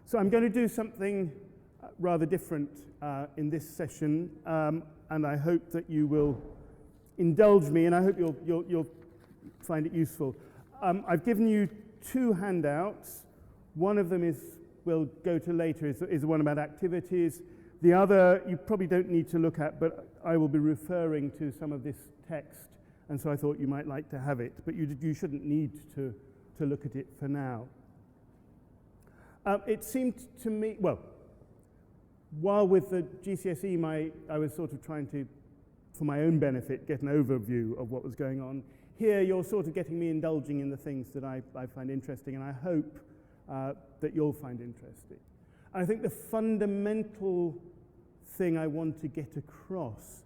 So I'm going to do something rather different in this session, and I hope that you will indulge me, and I hope you'll find it useful. I've given you two handouts. One of them we'll go to later, is the one about activities. The other you probably don't need to look at, but I will be referring to some of this text, and so I thought you might like to have it, but you shouldn't need to look at it for now. It seemed to me, well, while with the GCSE I was sort of trying to, for my own benefit, get an overview of what was going on. Here you're sort of getting me indulging in the things that I find interesting, and I hope that you'll find interesting. I think the fundamental thing I want to get across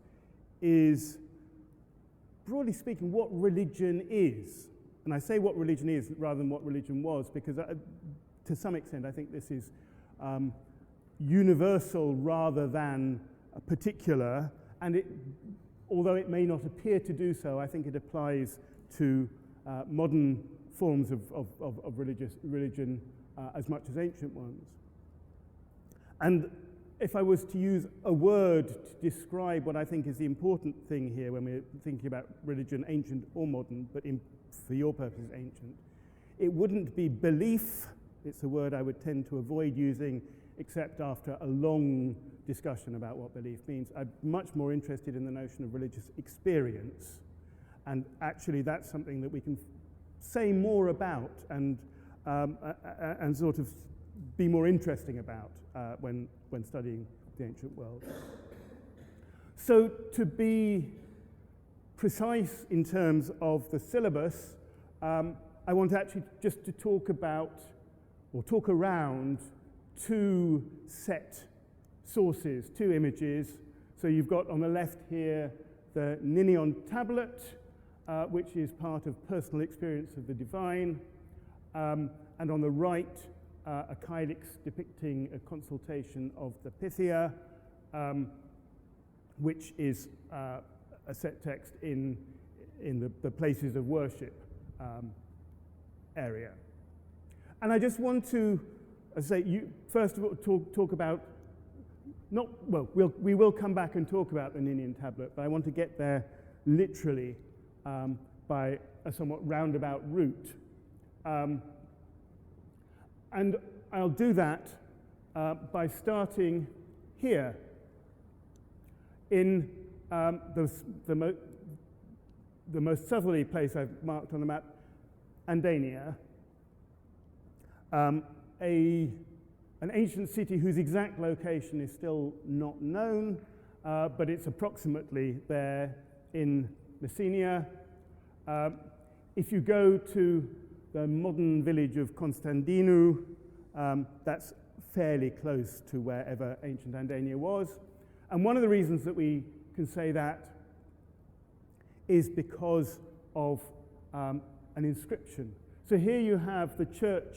is, broadly speaking, what religion is. And I say what religion is rather than what religion was, because to some extent I think this is universal rather than particular, and although it may not appear to do so, I think it applies to modern forms of religion as much as ancient ones. And if I was to use a word to describe what I think is the important thing here when we're thinking about religion, ancient or modern, but for your purposes ancient, it wouldn't be belief. It's a word I would tend to avoid using except after a long discussion about what belief means. I'm much more interested in the notion of religious experience, and actually that's something that we can say more about and sort of be more interesting about when studying the ancient world. So to be precise in terms of the syllabus, I want actually just to talk about or talk around two set sources, two images. So you've got on the left here the Ninion tablet, which is part of personal experience of the divine, and on the right a kylix depicting a consultation of the Pythia, which is a set text in the places of worship area. And I just want to say, first of all, talk about, we will come back and talk about the Ninian tablet, but I want to get there literally by a somewhat roundabout route. And I'll do that by starting here in the most southerly place I've marked on the map, Andania, an ancient city whose exact location is still not known, but it's approximately there in Messenia. If you go to the modern village of Constantinou, that's fairly close to wherever ancient Andania was. And one of the reasons that we can say that is because of an inscription. So here you have the church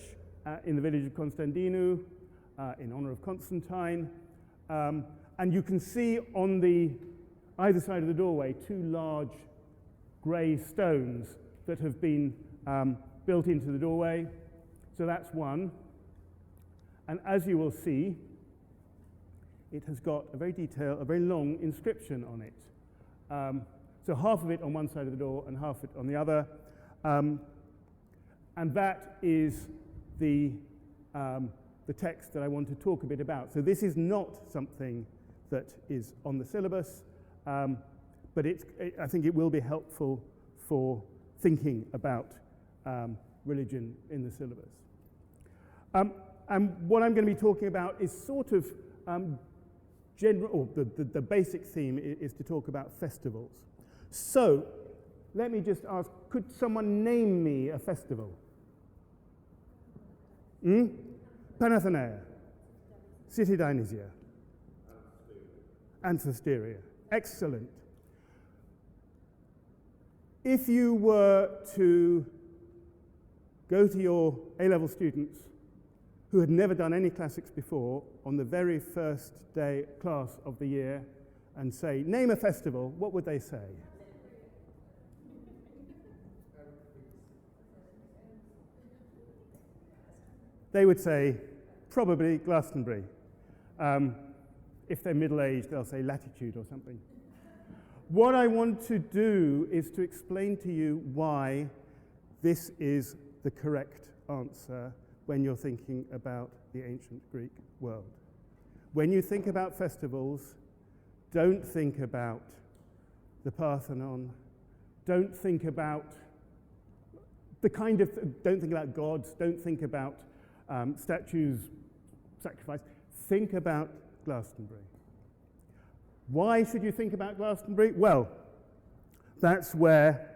in the village of Constantinou in honor of Constantine. And you can see on either side of the doorway two large grey stones that have been built into the doorway. So that's one. And as you will see, it has got a very long inscription on it. So half of it on one side of the door and half of it on the other. And that is the text that I want to talk a bit about. So this is not something that is on the syllabus, but I think it will be helpful for thinking about religion in the syllabus. And what I'm going to be talking about is sort of general, or the basic theme is to talk about festivals. So let me just ask, could someone name me a festival? Panathenaea, City Dionysia, Anthesteria. Excellent. If you were to go to your A-level students who had never done any classics before on the very first day class of the year and say, name a festival, what would they say? They would say probably Glastonbury. If they're middle-aged, they'll say latitude or something. What I want to do is to explain to you why this is the correct answer when you're thinking about the ancient Greek world. When you think about festivals, don't think about the Parthenon, don't think about don't think about gods, don't think about statues, sacrifice, think about Glastonbury. Why should you think about Glastonbury? Well, that's where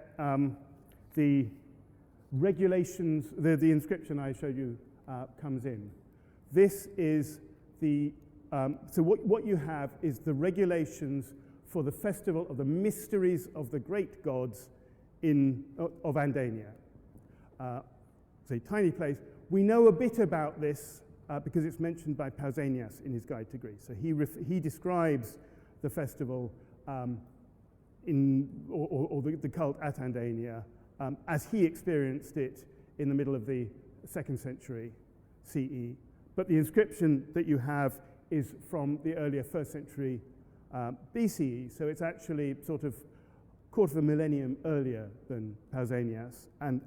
the regulations, the inscription I showed you comes in. This is the, so what you have is the regulations for the festival of the mysteries of the great gods of Andania. It's a tiny place. We know a bit about this because it's mentioned by Pausanias in his Guide to Greece. So he describes the festival or the cult at Andania as he experienced it in the middle of the 2nd century CE. But the inscription that you have is from the earlier 1st century BCE, so it's actually sort of quarter of a millennium earlier than Pausanias, and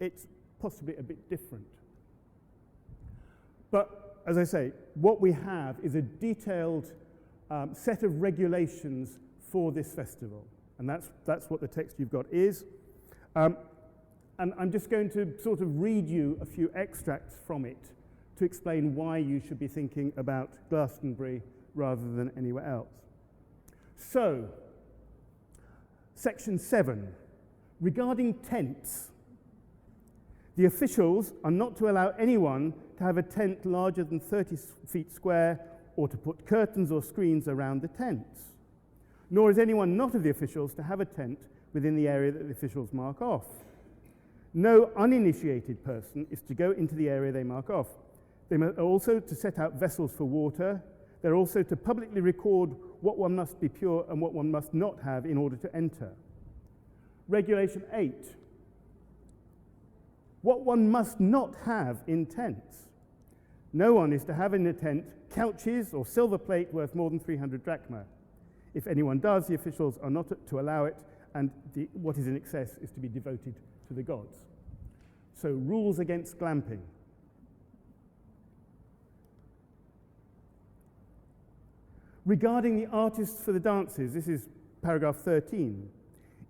it's possibly a bit different. But as I say, what we have is a detailed set of regulations for this festival, and that's what the text you've got is. And I'm just going to sort of read you a few extracts from it to explain why you should be thinking about Glastonbury rather than anywhere else. So, section 7, regarding tents, the officials are not to allow anyone to have a tent larger than 30 feet square or to put curtains or screens around the tents. Nor is anyone not of the officials to have a tent within the area that the officials mark off. No uninitiated person is to go into the area they mark off. They are also to set out vessels for water. They're also to publicly record what one must be pure and what one must not have in order to enter. Regulation 8. What one must not have in tents. No one is to have in a tent couches or silver plate worth more than 300 drachma. If anyone does, the officials are not to allow it, and what is in excess is to be devoted to the gods. So, rules against glamping. Regarding the artists for the dances, this is paragraph 13.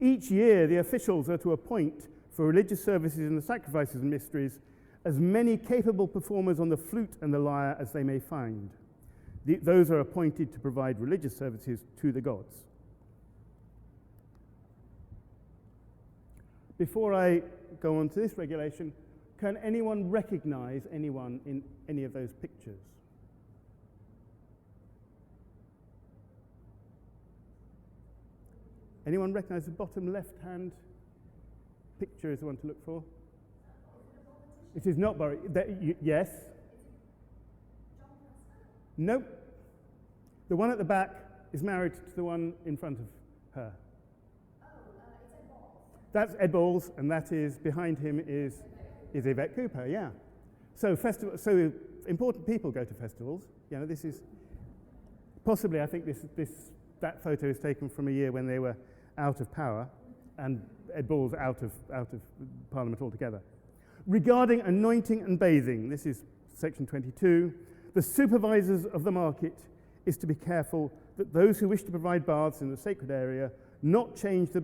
Each year, the officials are to appoint for religious services and the sacrifices and mysteries as many capable performers on the flute and the lyre as they may find. Those are appointed to provide religious services to the gods. Before I go on to this regulation, can anyone recognize anyone in any of those pictures? Anyone recognize the bottom left-hand picture is the one to look for? It is not Boris. Yes? Nope. The one at the back is married to the one in front of her. Oh, it's Ed Balls. That's Ed Balls, and that is behind him is Yvette Cooper. Yeah. So important people go to festivals. You know, this is possibly. I think that photo is taken from a year when they were out of power, and Ed Balls out of Parliament altogether. Regarding anointing and bathing, this is section 22. The supervisors of the market is to be careful that those who wish to provide baths in the sacred area not charge the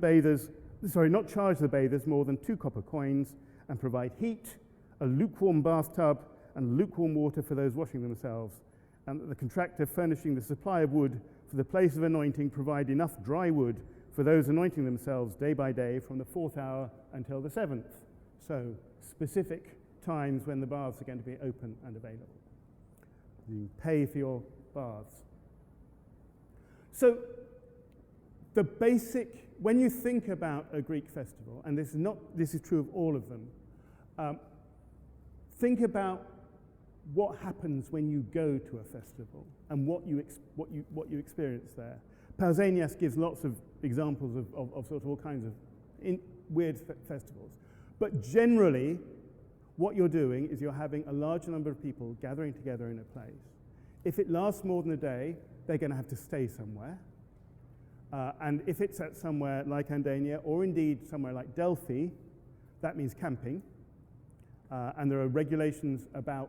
bathers more than 2 copper coins, and provide heat, a lukewarm bathtub, and lukewarm water for those washing themselves, and that the contractor furnishing the supply of wood for the place of anointing provide enough dry wood for those anointing themselves day by day from the 4th hour until the 7th. So, specific times when the baths are going to be open and available. You pay for your baths. So, the basic, when you think about a Greek festival, and this is true of all of them, think about what happens when you go to a festival and what you experience there. Pausanias gives lots of examples of sort of all kinds of weird festivals. But generally, what you're doing is you're having a large number of people gathering together in a place. If it lasts more than a day, they're going to have to stay somewhere. And if it's at somewhere like Andania, or indeed somewhere like Delphi, that means camping. And there are regulations about,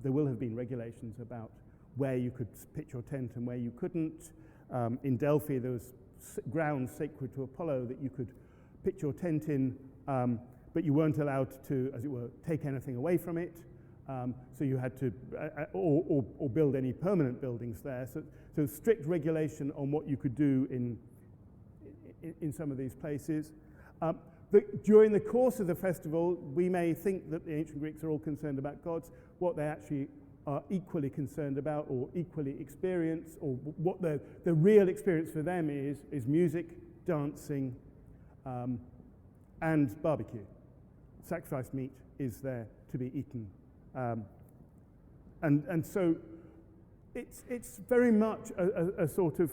there will have been regulations about where you could pitch your tent and where you couldn't. In Delphi, there was ground sacred to Apollo that you could pitch your tent in, but you weren't allowed to, as it were, take anything away from it. So you had to, or build any permanent buildings there. So strict regulation on what you could do in some of these places. During the course of the festival, we may think that the ancient Greeks are all concerned about gods. What they actually are equally concerned about, or equally experience, or what the real experience for them is music, dancing, and barbecue. Sacrificed meat is there to be eaten. And so it's very much a sort of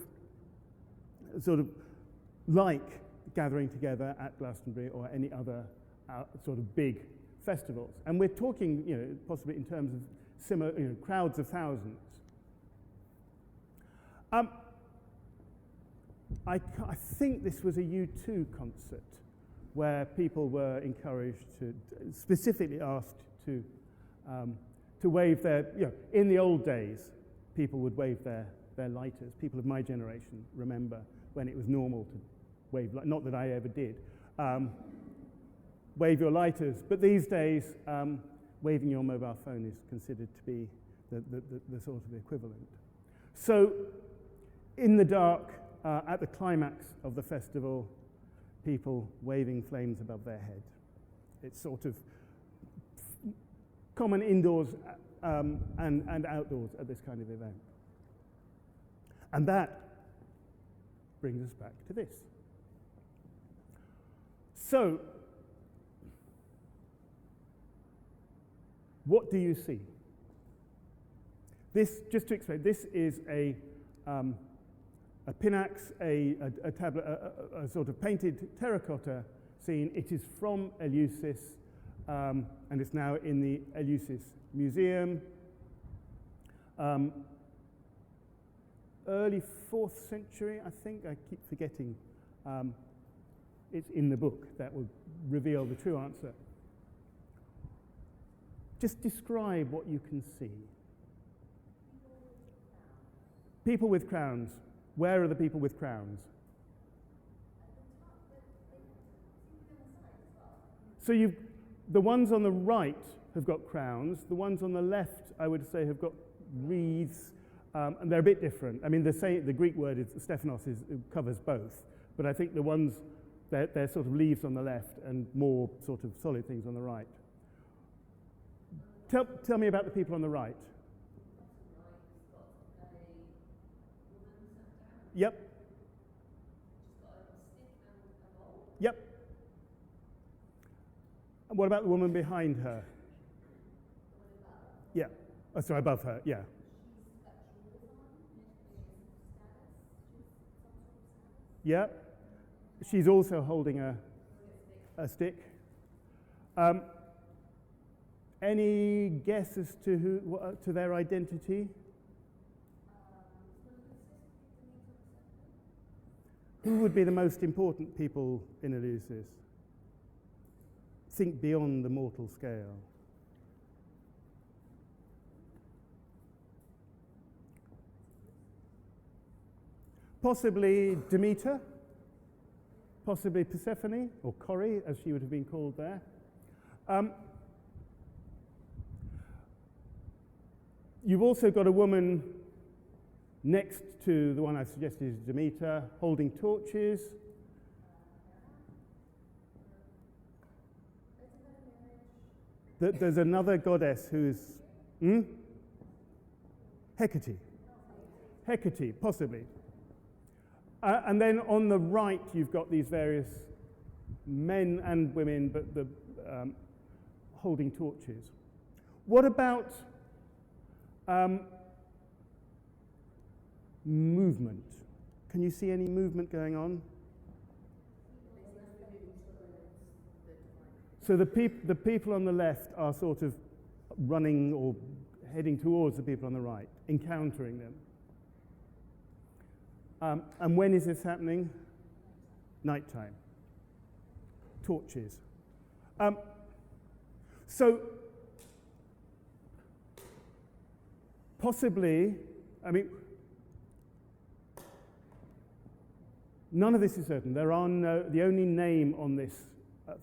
like gathering together at Glastonbury or any other sort of big festivals. And we're talking, possibly in terms of similar, crowds of thousands. I think this was a U2 concert where people were encouraged to, specifically asked to wave their, in the old days, people would wave their lighters. People of my generation remember when it was normal to wave, not that I ever did, wave your lighters. But these days, waving your mobile phone is considered to be the sort of equivalent. So, in the dark, at the climax of the festival, people waving flames above their head. It's sort of common indoors and outdoors at this kind of event. And that brings us back to this. So, what do you see? This, just to explain, this is a pinax, a tablet, a sort of painted terracotta scene. It is from Eleusis, and it's now in the Eleusis Museum. Early 4th century, I think. I keep forgetting. It's in the book that will reveal the true answer. Just describe what you can see. People with crowns. Where are the people with crowns? So the ones on the right have got crowns. The ones on the left, I would say, have got wreaths, and they're a bit different. I mean, the Greek word is Stephanos, it covers both, but I think the ones they're sort of leaves on the left and more sort of solid things on the right. Tell me about the people on the right. Yep. Yep. And what about the woman behind her? Yeah. Oh, sorry, above her, yeah. Yeah. She's also holding a stick. Any guess as to to their identity? Who would be the most important people in Eleusis? Think beyond the mortal scale. Possibly Demeter, possibly Persephone, or Cori, as she would have been called there. You've also got a woman next to the one I suggested is Demeter, holding torches. There's another goddess who's... Hecate. Hecate, possibly. And then on the right, you've got these various men and women, but holding torches. What about movement? Can you see any movement going on? So the people on the left are sort of running or heading towards the people on the right, encountering them. And when is this happening? Nighttime. Torches. So possibly, I mean, none of this is certain. There are the only name on this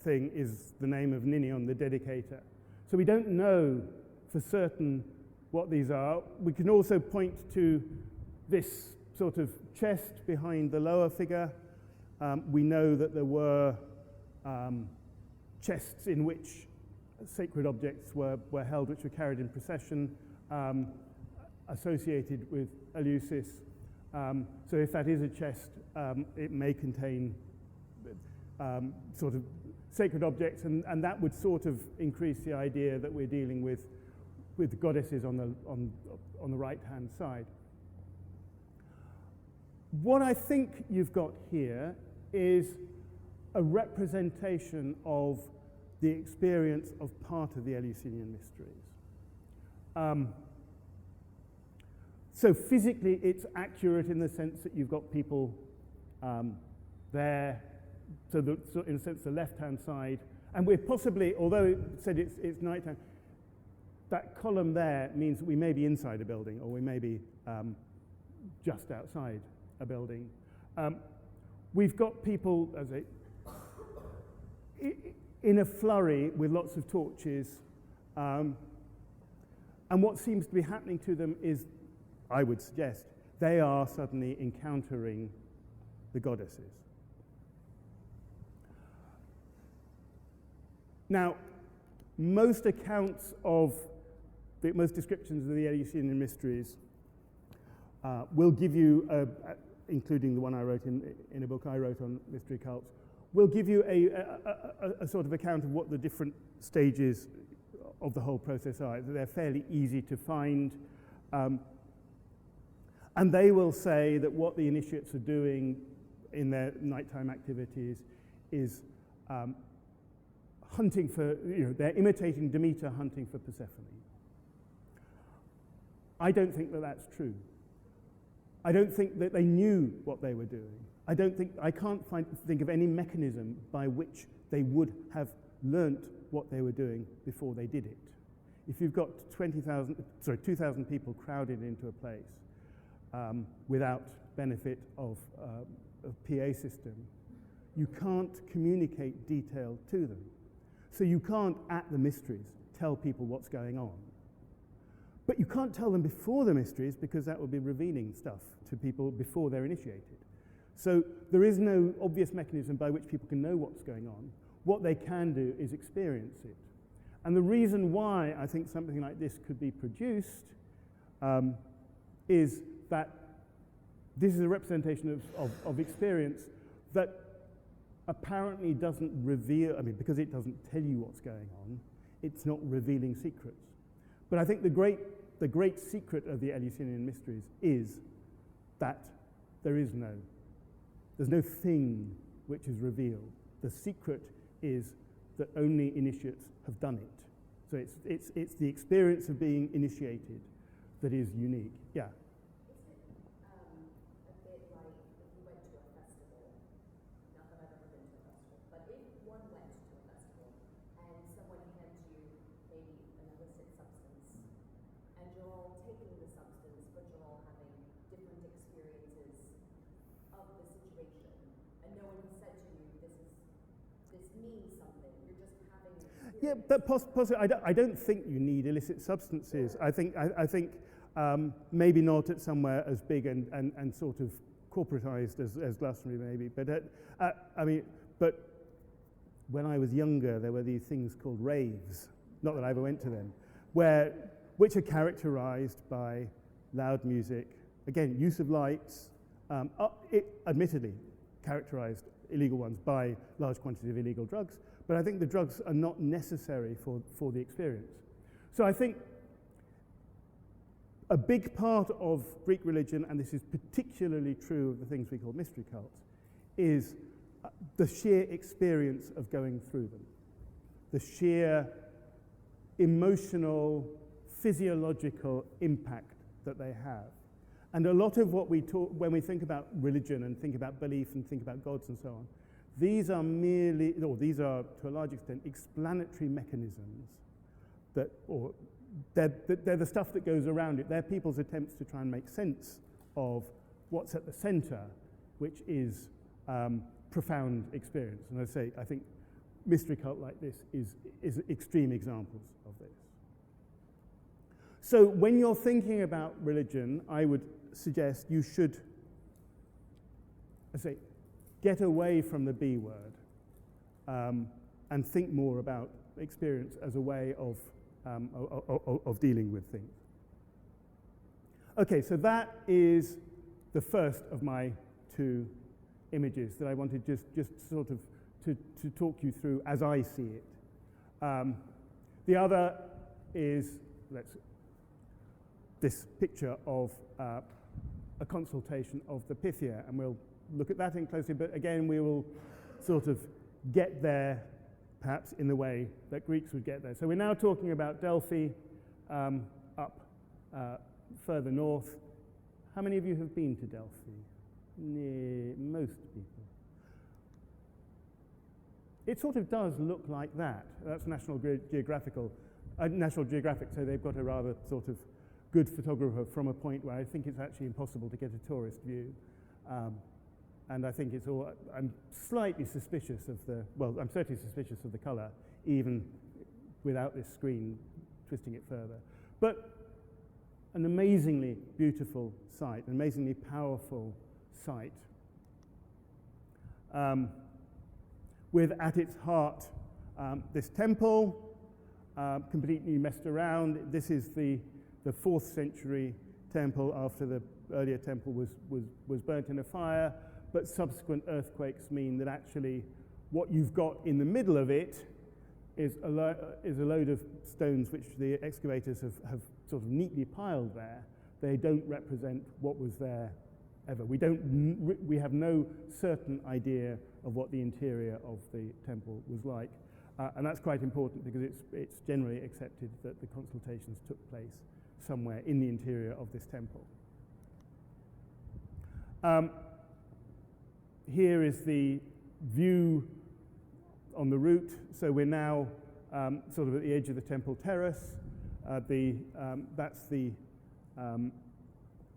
thing is the name of Ninion, the dedicator. So we don't know for certain what these are. We can also point to this sort of chest behind the lower figure. We know that there were chests in which sacred objects were held, which were carried in procession, associated with Eleusis. So if that is a chest, it may contain sort of sacred objects, and that would sort of increase the idea that we're dealing with goddesses on the right-hand side. What I think you've got here is a representation of the experience of part of the Eleusinian mysteries. So physically, it's accurate in the sense that you've got people there. So in a sense, the left-hand side, and we're possibly, although it said it's nighttime, that column there means that we may be inside a building, or we may be just outside a building. We've got people in a flurry with lots of torches, and what seems to be happening to them is, I would suggest, they are suddenly encountering the goddesses. Now, most accounts of most descriptions of the Eleusinian mysteries will give you, including the one I wrote in a book I wrote on mystery cults, will give you a sort of account of what the different stages of the whole process are. They're fairly easy to find. And they will say that what the initiates are doing in their nighttime activities is hunting for, they're imitating Demeter hunting for Persephone. I don't think that that's true. I don't think that they knew what they were doing. I can't think of any mechanism by which they would have learnt what they were doing before they did it. If you've got 2,000 people crowded into a place without benefit of a PA system, you can't communicate detail to them. So you can't, at the mysteries, tell people what's going on. But you can't tell them before the mysteries, because that would be revealing stuff to people before they're initiated. So there is no obvious mechanism by which people can know what's going on. What they can do is experience it. And the reason why I think something like this could be produced is that this is a representation of experience that apparently doesn't reveal, because it doesn't tell you what's going on, it's not revealing secrets. But I think the great secret of the Eleusinian mysteries is that there's no thing which is revealed. The secret is that only initiates have done it. So it's the experience of being initiated that is unique. Yeah. A bit like if you went to a festival, not that I've ever been to a festival, but if one went to a festival and someone hands you maybe an illicit substance, and you're all taking the substance, but you're all having different experiences of the situation, and no one has said to you, this means something, you're just having an experience. Yeah, but possibly, I don't think you need illicit substances. I think maybe not at somewhere as big and sort of corporatized as Glastonbury maybe, but but when I was younger, there were these things called raves. Not that I ever went to them, which are characterized by loud music, again, use of lights. Admittedly, characterized illegal ones by large quantities of illegal drugs, but I think the drugs are not necessary for the experience. So I think a big part of Greek religion, and this is particularly true of the things we call mystery cults, is the sheer experience of going through them. the sheer emotional, physiological impact that they have. And a lot of what we talk, when we think about religion and think about belief and think about gods and so on, these are merely, or these are to a large extent, explanatory mechanisms that, or they're the stuff that goes around it. They're people's attempts to try and make sense of what's at the center, which is profound experience. And I say, I think mystery cult like this is extreme examples of this. So when you're thinking about religion, I would suggest you should, I say, get away from the B word and think more about experience as a way of dealing with things. Okay, so that is the first of my two images that I wanted just sort of to talk you through as I see it. The other is this picture of a consultation of the Pythia, and we'll look at that in closely, but again we will sort of get there perhaps in the way that Greeks would get there. So we're now talking about Delphi up further north. How many of you have been to Delphi? Most people. It sort of does look like that. That's National Geographic, so they've got a rather sort of good photographer from a point where I think it's actually impossible to get a tourist view. And I think it's all, I'm slightly suspicious of the, well, I'm certainly suspicious of the color, even without this screen twisting it further. But an amazingly beautiful site, an amazingly powerful site, with at its heart this temple, completely messed around. This is the 4th century temple after the earlier temple was burnt in a fire, but subsequent earthquakes mean that actually what you've got in the middle of it is a load of stones which the excavators have sort of neatly piled there. They don't represent what was there ever. We have no certain idea of what the interior of the temple was like, and that's quite important because it's generally accepted that the consultations took place somewhere in the interior of this temple. Here is the view on the route. So we're now sort of at the edge of the temple terrace. That's the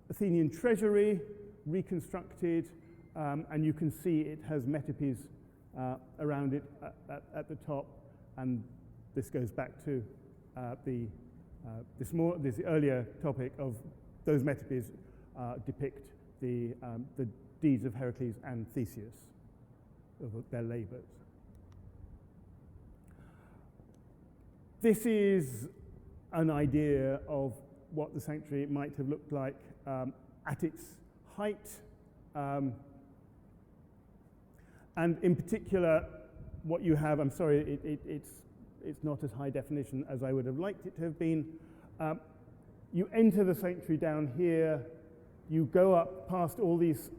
Athenian treasury reconstructed, and you can see it has metopes around it at the top, and this goes back to this earlier topic of those metopes depict the deeds of Heracles and Theseus, of their labors. This is an idea of what the sanctuary might have looked like at its height, and in particular, what you have, I'm sorry, it's not as high definition as I would have liked it to have been. You enter the sanctuary down here, you go up past all these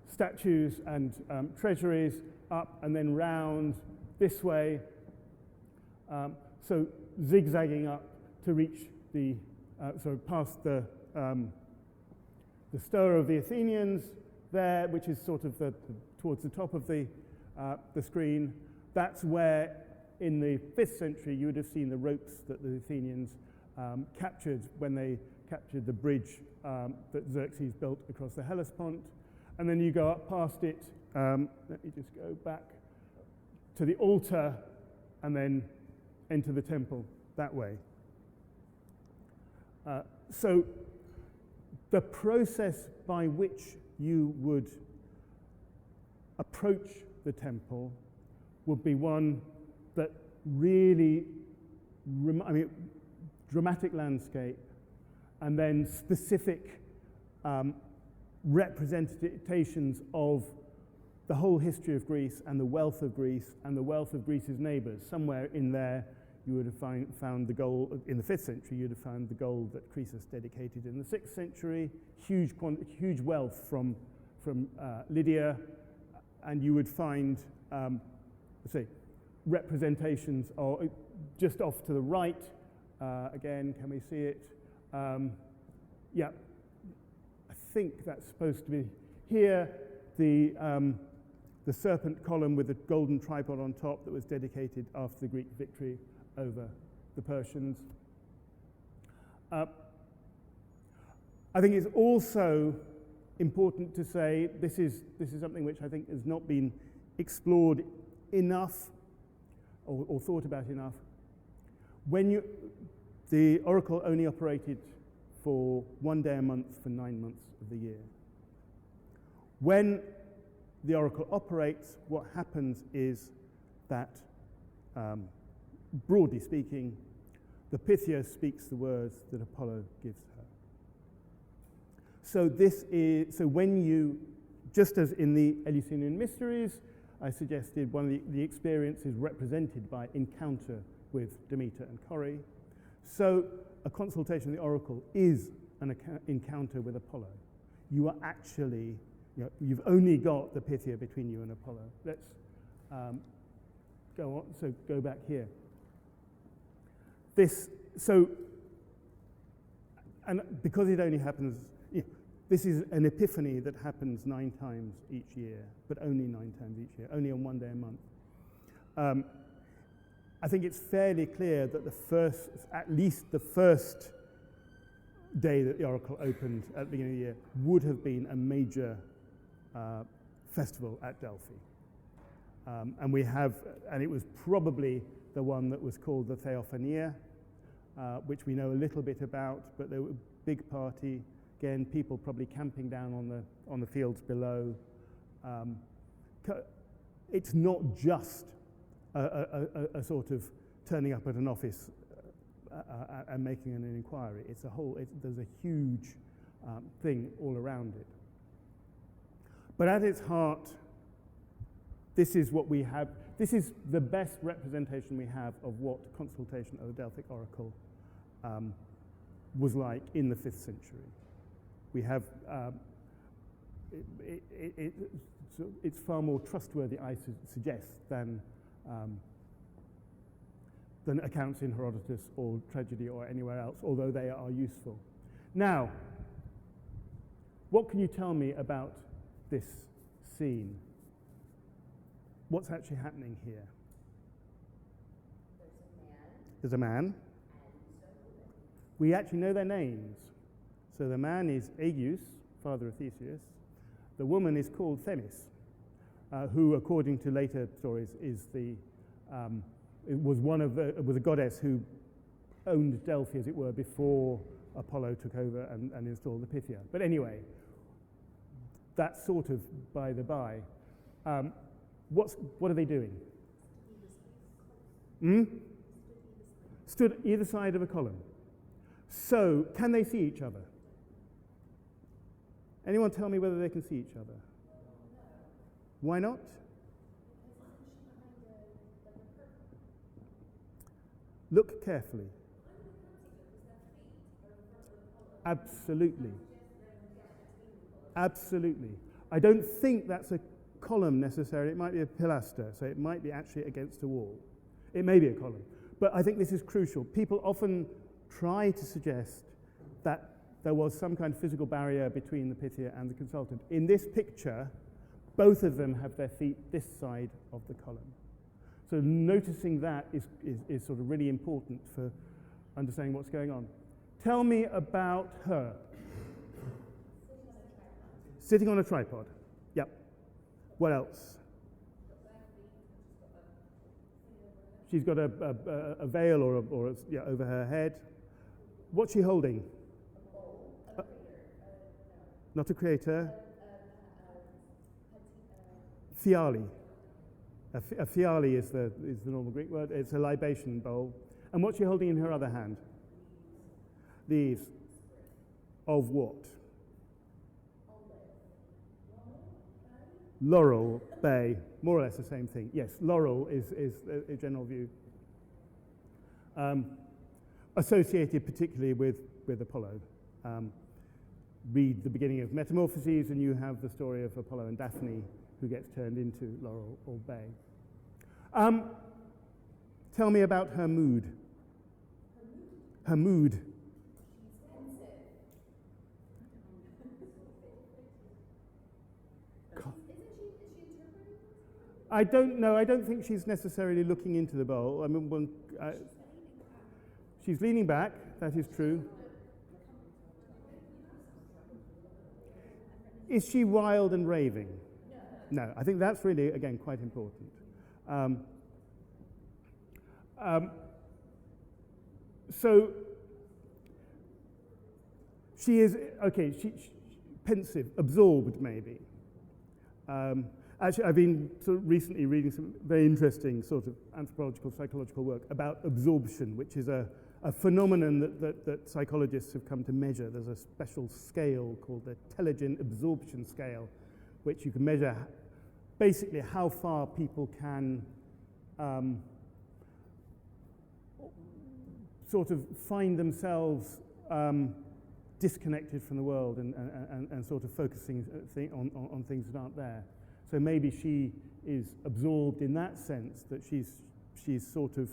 statues and treasuries, up and then round this way, so zigzagging up to reach the, past the stoa of the Athenians there, which is sort of towards the top of the screen. That's where, in the 5th century, you would have seen the ropes that the Athenians captured when they captured the bridge that Xerxes built across the Hellespont. And then you go up past it, let me just go back to the altar and then enter the temple that way. So the process by which you would approach the temple would be one that really, dramatic landscape, and then specific representations of the whole history of Greece and the wealth of Greece and the wealth of Greece's neighbors. Somewhere in there you would have found the gold, in the 5th century, you'd have found the gold that Croesus dedicated in the 6th century, huge wealth from Lydia, and you would find, representations are just off to the right. Again, can we see it? Yeah, I think that's supposed to be here. The serpent column with the golden tripod on top that was dedicated after the Greek victory over the Persians. I think it's also important to say this is something which I think has not been explored enough or thought about enough. The oracle only operated for 1 day a month for 9 months of the year. When the oracle operates, what happens is that, broadly speaking, the Pythia speaks the words that Apollo gives her. So when you, just as in the Eleusinian mysteries, I suggested one of the experiences represented by encounter with Demeter and Corrie. So a consultation of the oracle is an encounter with Apollo. You are actually, you've only got the Pythia between you and Apollo. Let's go on. So go back here. And because it only happens, this is an epiphany that happens 9 times each year, but only 9 times each year, only on 1 day a month. I think it's fairly clear that at least the first day that the oracle opened at the beginning of the year would have been a major festival at Delphi. And it was probably the one that was called the Theophania, which we know a little bit about, but there was a big party. Again, people probably camping down on the fields below. It's not just a sort of turning up at an office and making an inquiry. There's a huge thing all around it. But at its heart, this is what we have. This is the best representation we have of what consultation of the Delphic oracle was like in the 5th century. We have, it's far more trustworthy, I suggest, than accounts in Herodotus or tragedy or anywhere else, although they are useful. Now, what can you tell me about this scene? What's actually happening here? There's a man. We actually know their names. So the man is Aegeus, father of Theseus. The woman is called Themis, who, according to later stories, was a goddess who owned Delphi, as it were, before Apollo took over and installed the Pythia. But anyway, that's sort of by the by. What are they doing? Stood either side of a column. So, can they see each other? Anyone tell me whether they can see each other? Why not? Look carefully. Absolutely. Absolutely. I don't think that's a column necessarily. It might be a pilaster, so it might be actually against a wall. It may be a column. But I think this is crucial. People often try to suggest that there was some kind of physical barrier between the Pythia and the consultant. In this picture, both of them have their feet this side of the column. So noticing that is sort of really important for understanding what's going on. Tell me about her. Sitting on a tripod. Yep. What else? She's got a veil over her head. What's she holding? Not a creator. Fiali. A fiali is the normal Greek word. It's a libation bowl. And what's she holding in her other hand? These. Of what? Laurel, bay, more or less the same thing. Yes, laurel is a general view. Associated particularly with Apollo. Read the beginning of Metamorphoses and you have the story of Apollo and Daphne who gets turned into laurel or bay. Tell me about her mood. Her mood. She's pensive. Is she interpreting? I don't know. I don't think she's necessarily looking into the bowl. I mean, she's leaning back. That is true. Is she wild and raving? No. I think that's really, again, quite important. So she is, okay, she pensive, absorbed maybe. Actually, I've been sort of recently reading some very interesting sort of anthropological, psychological work about absorption, which is a phenomenon that psychologists have come to measure. There's a special scale called the Telegin Absorption Scale, which you can measure basically how far people can sort of find themselves disconnected from the world and sort of focusing on things that aren't there. So maybe she is absorbed in that sense, that she's sort of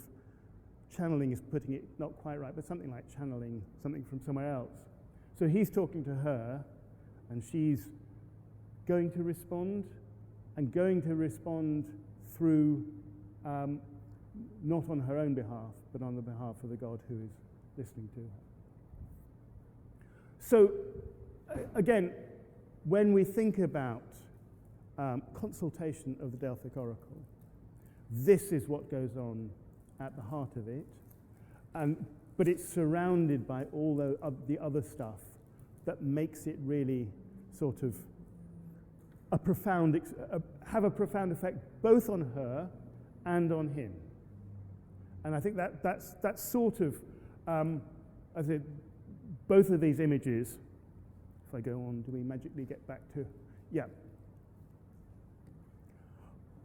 channeling is putting it not quite right, but something like channeling something from somewhere else. So he's talking to her, and she's going to respond, and going to respond through not on her own behalf, but on the behalf of the God who is listening to her. So, again, when we think about consultation of the Delphic Oracle, this is what goes on at the heart of it, but it's surrounded by all the other stuff that makes it really sort of have a profound effect both on her and on him. And I think that's sort of, I said, both of these images, if I go on, do we magically get back to, yeah,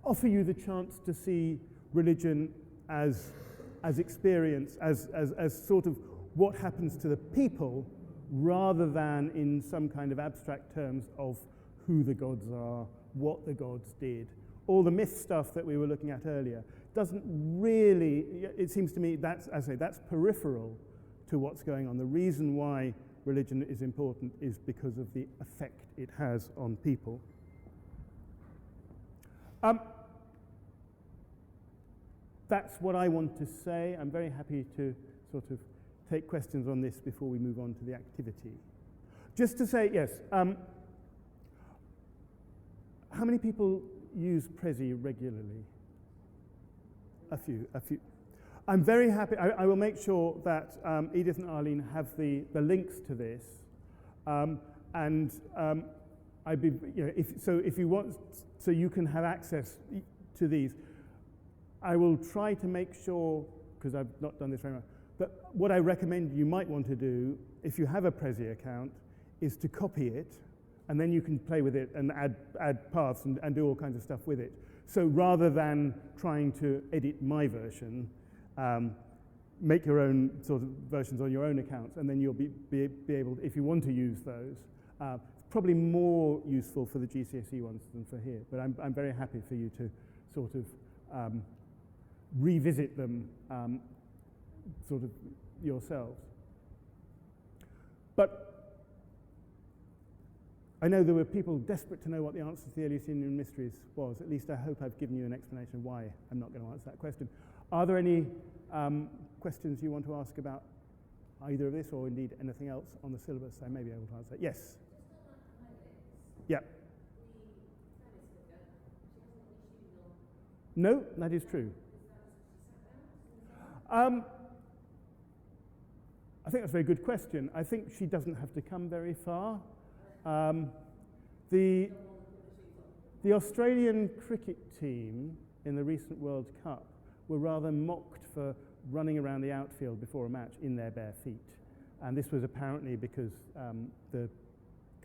offer you the chance to see religion as experience, as sort of what happens to the people, rather than in some kind of abstract terms of who the gods are, what the gods did. All the myth stuff that we were looking at earlier doesn't really, it seems to me, that's peripheral to what's going on. The reason why religion is important is because of the effect it has on people. That's what I want to say. I'm very happy to sort of take questions on this before we move on to the activity. Just to say, yes, how many people use Prezi regularly? A few. I'm very happy. I will make sure that Edith and Arlene have the links to this, and I'd be, if you want, so you can have access to these. I will try to make sure, because I've not done this very much, but what I recommend you might want to do, if you have a Prezi account, is to copy it, and then you can play with it and add paths and do all kinds of stuff with it. So rather than trying to edit my version, make your own sort of versions on your own accounts, and then you'll be able to, if you want to use those. It's probably more useful for the GCSE ones than for here, but I'm very happy for you to sort of revisit them sort of yourselves. But I know there were people desperate to know what the answer to the Eleusinian mysteries was. At least I hope I've given you an explanation why I'm not going to answer that question. Are there any questions you want to ask about either of this, or indeed anything else on the syllabus I may be able to answer? Yes? Yeah. No, that is true. I think that's a very good question. I think she doesn't have to come very far. The Australian cricket team in the recent World Cup were rather mocked for running around the outfield before a match in their bare feet. And this was apparently because the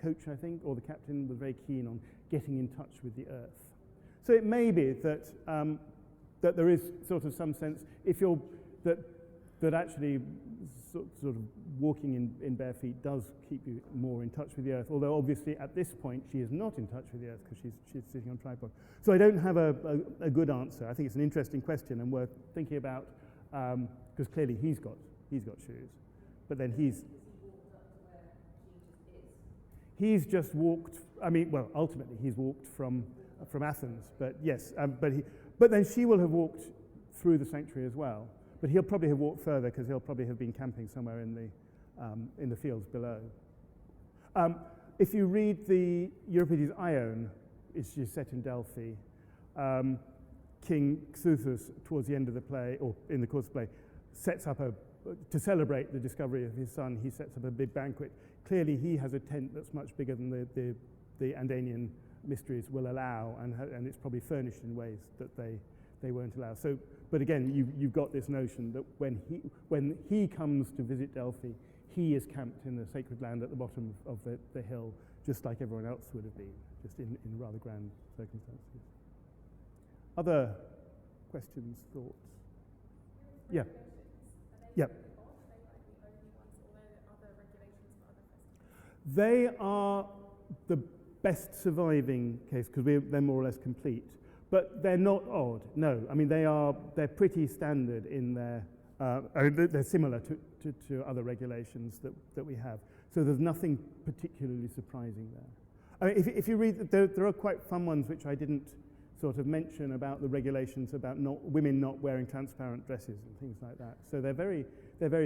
coach, I think, or the captain was very keen on getting in touch with the earth. So it may be that that there is sort of some sense, if you're, that actually sort of walking in bare feet does keep you more in touch with the earth, although obviously at this point she is not in touch with the earth because she's sitting on a tripod. So I don't have a good answer. I think it's an interesting question and worth thinking about. because clearly he's got shoes, but then he's just walked. I mean, well, ultimately he's walked from Athens, but yes, but then she will have walked through the sanctuary as well. But he'll probably have walked further because he'll probably have been camping somewhere in the fields below. If you read the Euripides' Ion, it's just set in Delphi. King Xuthus, towards the end of the play, or in the course of the play, sets up to celebrate the discovery of his son, he sets up a big banquet. Clearly he has a tent that's much bigger than the Andanian mysteries will allow, and it's probably furnished in ways that they won't allow. So, but again, you've got this notion that when he comes to visit Delphi, he is camped in the sacred land at the bottom of the hill, just like everyone else would have been, just in rather grand circumstances. Other questions, thoughts? Yeah. Yeah. They are the best surviving case because they're more or less complete, but they're not odd. No, I mean they're pretty standard in their. They're similar to other regulations that we have. So there's nothing particularly surprising there. I mean, if you read, there are quite fun ones which I didn't sort of mention about the regulations about women not wearing transparent dresses and things like that. So they're very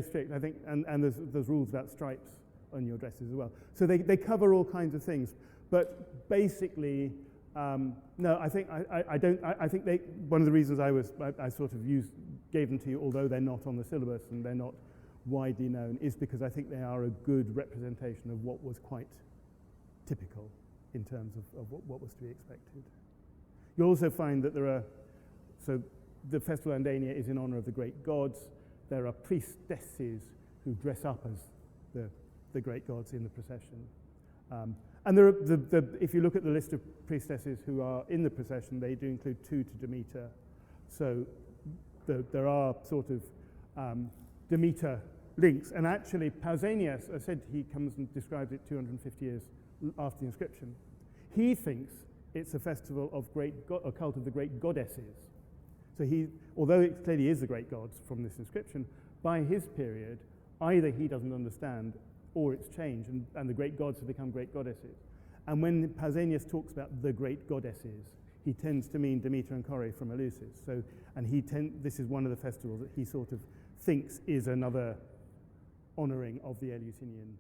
strict, I think, and there's rules about stripes on your dresses as well. So they cover all kinds of things, but basically, no, I think I think one of the reasons I sort of gave them to you, although they're not on the syllabus and they're not widely known, is because I think they are a good representation of what was quite typical in terms of what was to be expected. You'll also find that so the festival Andania is in honor of the great gods. There are priestesses who dress up as the great gods in the procession. And there are if you look at the list of priestesses who are in the procession, they do include 2 to Demeter. So there are sort of Demeter links. And actually, Pausanias, I said he comes and describes it 250 years after the inscription. He thinks it's a festival of a cult of the great goddesses. So although it clearly is the great gods from this inscription, by his period, either he doesn't understand or it's changed, and the great gods have become great goddesses. And when Pausanias talks about the great goddesses, he tends to mean Demeter and Kore from Eleusis. So, and this is one of the festivals that he sort of thinks is another honouring of the Eleusinian